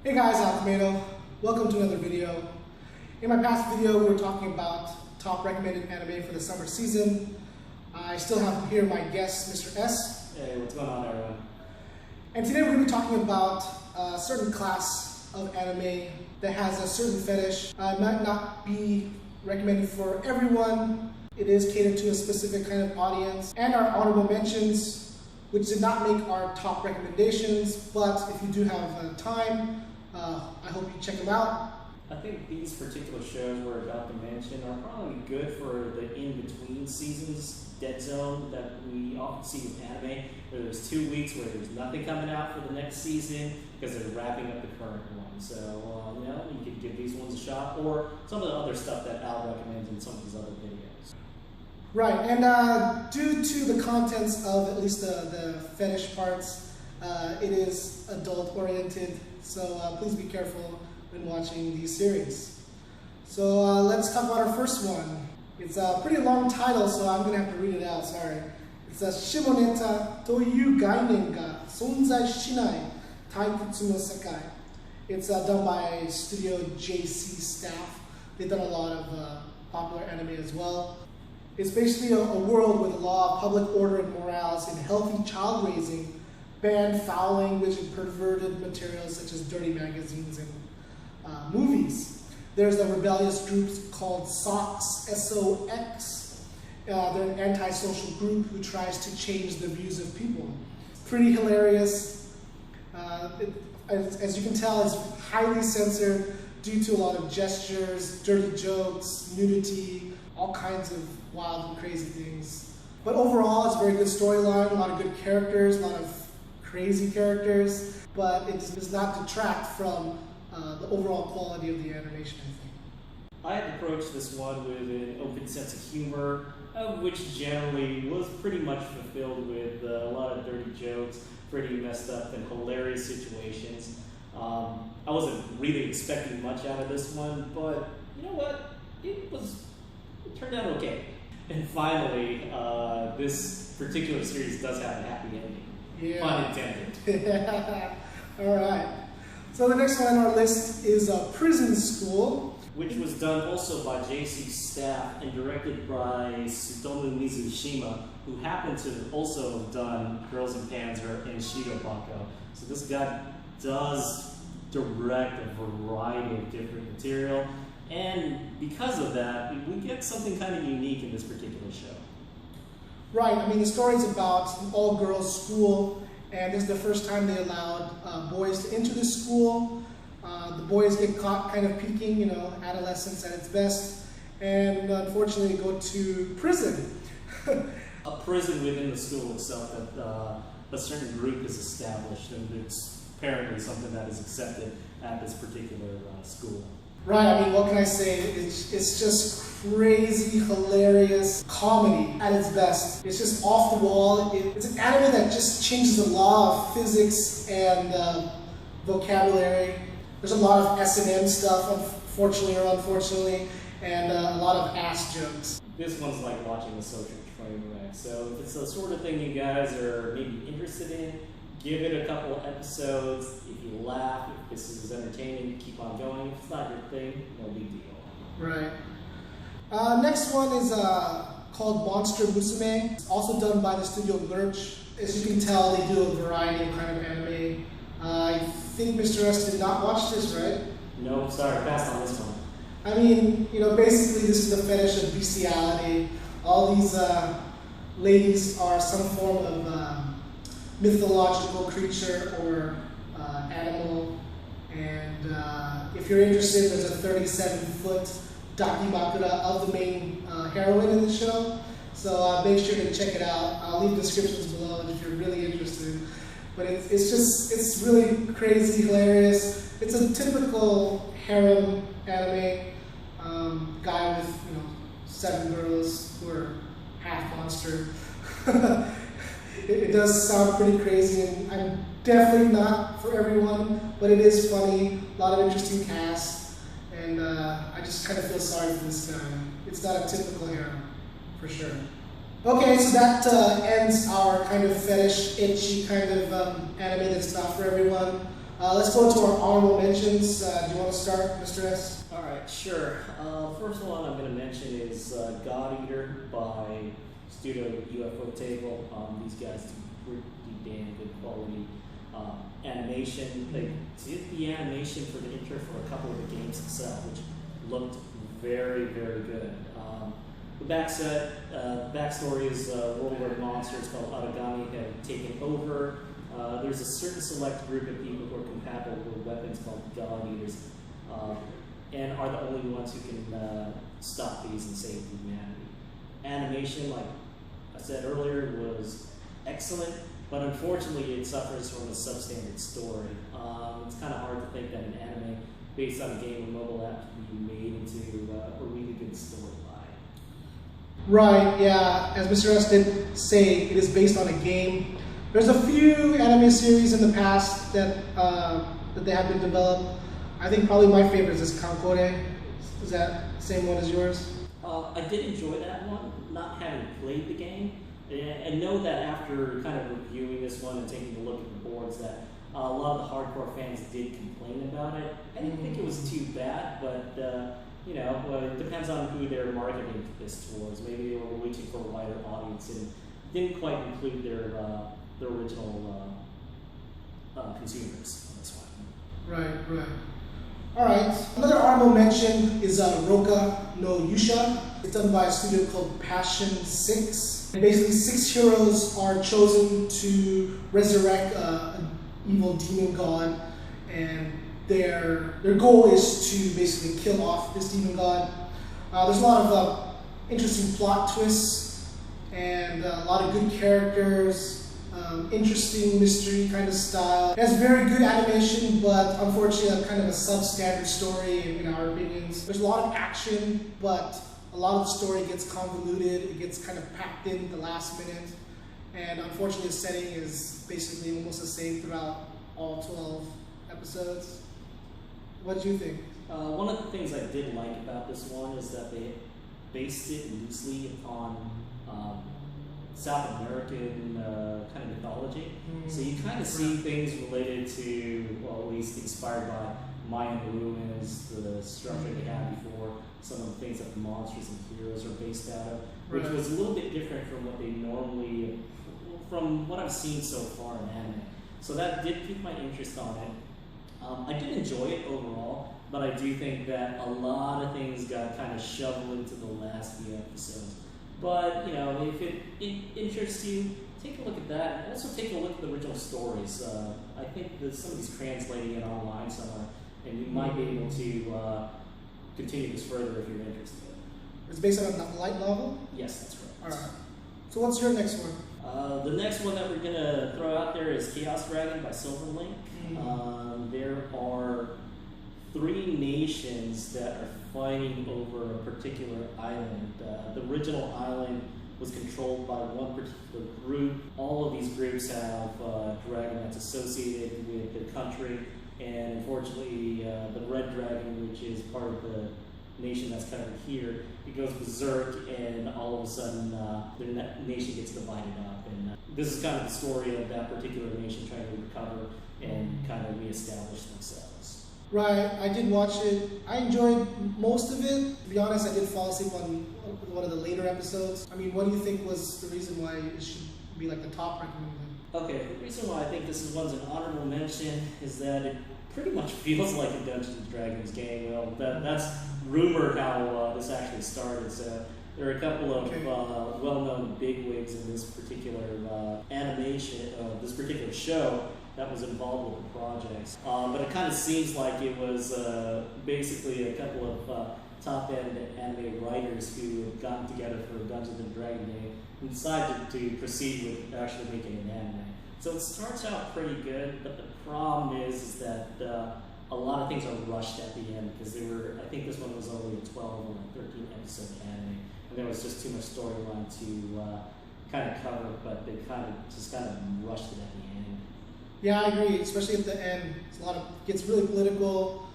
Hey guys, Tomato. Welcome to another video. In my past video, we were talking about top recommended anime for the summer season. I still have here my guest, Mr. S. Hey, what's going on, everyone? And today we're going to be talking about a certain class of anime that has a certain fetish. It might not be recommended for everyone. It is catered to a specific kind of audience. And our honorable mentions, which did not make our top recommendations, but if you do have time, I hope you check them out. I think these particular shows we're about to mention are probably good for the in-between seasons dead zone that we often see with anime, where there's 2 weeks where there's nothing coming out for the next season because they're wrapping up the current one. So, you could give these ones a shot, or some of the other stuff that Al recommends in some of his other videos. Right, and due to the contents of at least the fetish parts, it is adult-oriented, so please be careful when watching these series. So let's talk about our first one. It's a pretty long title, so I'm going to have to read it out, sorry. It's Shimoneta Toyu Gainen ga Sonzai Shinai Taikutsu no Sekai. It's done by Studio JC staff. They've done a lot of popular anime as well. It's basically a world with a law of public order and morals in healthy child raising, banned foul language and perverted materials such as dirty magazines and movies. There's a rebellious group called SOX, S-O-X. They're an antisocial group who tries to change the views of people. Pretty hilarious. As you can tell, it's highly censored due to a lot of gestures, dirty jokes, nudity, all kinds of wild and crazy things. But overall, it's a very good storyline, a lot of good characters, a lot of crazy characters, but it does not detract from the overall quality of the animation, I think. I had approached this one with an open sense of humor, which generally was pretty much fulfilled with a lot of dirty jokes, pretty messed up and hilarious situations. I wasn't really expecting much out of this one, but you know what? It turned out okay. And finally, this particular series does have a happy ending. Yeah. Pun intended. All right. So the next one on our list is Prison School, which was done also by JC staff and directed by Tsutomu Mizushima, who happened to also have done Girls in Panzer and Shido Banko. So this guy does direct a variety of different material, and because of that, we get something kind of unique in this particular show. Right, I mean the story is about an all-girls school, and this is the first time they allowed boys to enter the school. The boys get caught kind of peaking, adolescence at its best, and unfortunately go to prison. A prison within the school itself that a certain group is established, and it's apparently something that is accepted at this particular school. Right, I mean, what can I say? It's just crazy, hilarious comedy at its best. It's just off the wall. It's an anime that just changes the law of physics and vocabulary. There's a lot of S&M stuff, unfortunately or unfortunately, and a lot of ass jokes. This one's like watching a social train wreck. So if it's the sort of thing you guys are maybe interested in, give it a couple of episodes. If you laugh, if this is entertaining, keep on going. If it's not your thing, no big deal. Right. Next one is called Monster Musume. It's also done by the studio Lerche. As you can tell, they do a variety of kind of anime. I think Mr. S did not watch this, right? No, sorry, passed on this one. I mean, basically this is the fetish of bestiality. All these ladies are some form of mythological creature or animal, and if you're interested, there's a 37-foot dakimakura of the main heroine in the show, so make sure to check it out. I'll leave descriptions below if you're really interested. But it's really crazy, hilarious. It's a typical harem anime, guy with 7 girls who are half monster. It does sound pretty crazy, and I'm definitely not for everyone, but it is funny, a lot of interesting cast, and I just kind of feel sorry for this guy. It's not a typical harem, for sure. Okay, so that ends our kind of fetish, itchy kind of anime that's not for everyone. Let's go to our honorable mentions. Do you want to start, Mr. S? All right, sure. First one I'm going to mention is God Eater by Studio UFOtable. These guys do pretty damn good quality animation. They did the animation for the intro for a couple of the games itself, which looked very, very good. The backstory is worldwide monsters called Aragami have taken over. There's a certain select group of people who are compatible with weapons called God Eaters, and are the only ones who can stop these and save humanity. Animation, like I said earlier, was excellent, but unfortunately it suffers from a substandard story. It's kind of hard to think that an anime based on a game or mobile app can be made into a really good storyline. Right, yeah. As Mr. S did say, it is based on a game. There's a few anime series in the past that they have been developed. I think probably my favorite is Kankore. Is that the same one as yours? I did enjoy that one, not having played the game. And know that after kind of reviewing this one and taking a look at the boards that a lot of the hardcore fans did complain about it. I didn't think it was too bad, but it depends on who they're marketing this towards. Maybe they were reaching for a wider audience and didn't quite include their original consumers on this one. Right. All right. Another honorable mention is Rokka no Yusha. It's done by a studio called Passione 6. And basically, 6 heroes are chosen to resurrect an evil demon god, and their goal is to basically kill off this demon god. There's a lot of interesting plot twists and a lot of good characters. Interesting mystery kind of style. It has very good animation, but unfortunately kind of a substandard story in our opinions. There's a lot of action, but a lot of the story gets convoluted. It gets kind of packed in the last minute. And unfortunately the setting is basically almost the same throughout all 12 episodes. What do you think? One of the things I did like about this one is that they based it loosely on South American kind of mythology. So you kind of see things related to, well, at least inspired by Mayan ruins, the structure they had before, some of the things that the monsters and heroes are based out of, which was a little bit different from what they normally, from what I've seen so far in anime. So that did pique my interest on it. I did enjoy it overall, but I do think that a lot of things got kind of shoveled into the last few episodes. But, if it interests you, take a look at that. And also take a look at the original stories. I think that somebody's translating it online somewhere, and you might be able to continue this further if you're interested. It's based on a light novel? Yes, that's correct. All right. So what's your next one? The next one that we're going to throw out there is Chaos Dragon by Silverlink. There are 3 nations that are fighting over a particular island. The original island was controlled by one particular group. All of these groups have a dragon that's associated with the country, and unfortunately the red dragon, which is part of the nation that's covered here, it goes berserk, and all of a sudden the nation gets divided up. And this is kind of the story of that particular nation trying to recover and kind of reestablish themselves. Right, I did watch it. I enjoyed most of it. To be honest, I did fall asleep on one of the later episodes. I mean, what do you think was the reason why it should be like the top recommended? Okay, the reason why I think this one's an honorable mention is that it pretty much feels like a Dungeons and Dragons game. Well, that's rumored how this actually started. So there are a couple of well-known bigwigs in this particular animation, this particular show that was involved with the projects. But it kind of seems like it was basically a couple of top-end anime writers who had gotten together for a Dungeons and Dragons game and decided to proceed with actually making an anime. So it starts out pretty good, but the problem is that a lot of things are rushed at the end because I think this one was only a 12 or 13 episode anime, and there was just too much storyline to kind of cover, but they kind of rushed it at the end. Yeah, I agree, especially at the end. Gets really political,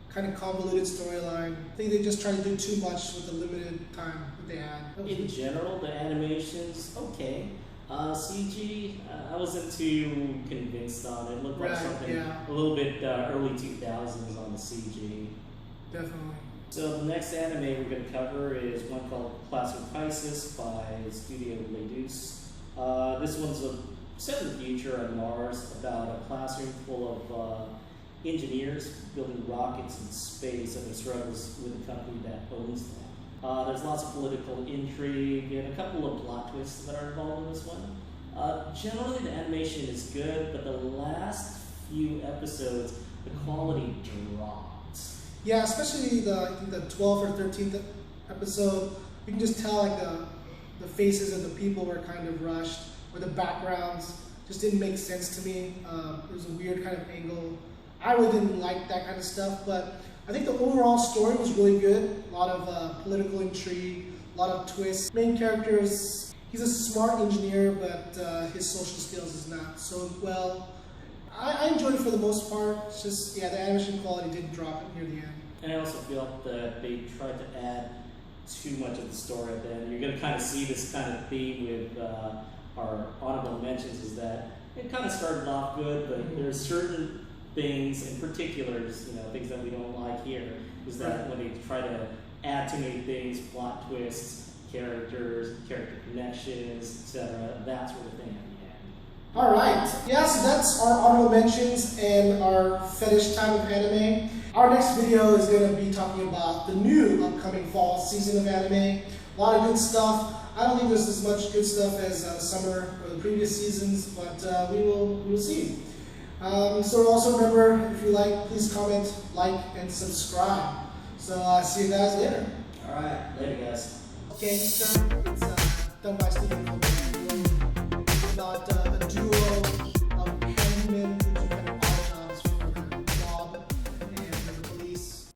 kind of convoluted storyline. I think they just tried to do too much with the limited time that they had. In general, the animation's okay. CG, I wasn't too convinced on it. It looked like Right, something yeah. a little bit early 2000s on the CG. Definitely. So the next anime we're going to cover is one called Classroom Crisis by Studio Lay-Duce. This one's set in the future on Mars about a classroom full of engineers building rockets in space and their struggles with the company that owns them. There's lots of political intrigue and a couple of plot twists that are involved in this one. Generally, the animation is good, but the last few episodes, the quality dropped. Yeah, especially I think the 12th or 13th episode, you can just tell like the faces of the people were kind of rushed, or the backgrounds just didn't make sense to me. It was a weird kind of angle. I really didn't like that kind of stuff, but I think the overall story was really good. A lot of political intrigue, a lot of twists. Main characters, he's a smart engineer, but his social skills is not so well. I enjoyed it for the most part. It's just, yeah, the animation quality did drop near the end. And I also felt that they tried to add too much of the story at the end. You're going to kind of see this kind of theme with our honorable mentions, is that it kind of started off good, but there's certain things in particular, things that we don't like here, is that when they try to add too many things, plot twists, character connections, etc., that's where the thing at the end. Alright, yeah, so that's our honorable mentions and our fetish time of anime. Our next video is going to be talking about the new upcoming fall season of anime. A lot of good stuff. I don't think there's as much good stuff as the summer or the previous seasons, but we will see. So also remember, if you like, please comment, like, and subscribe. So see you guys later. Alright, later guys. Gangster, it's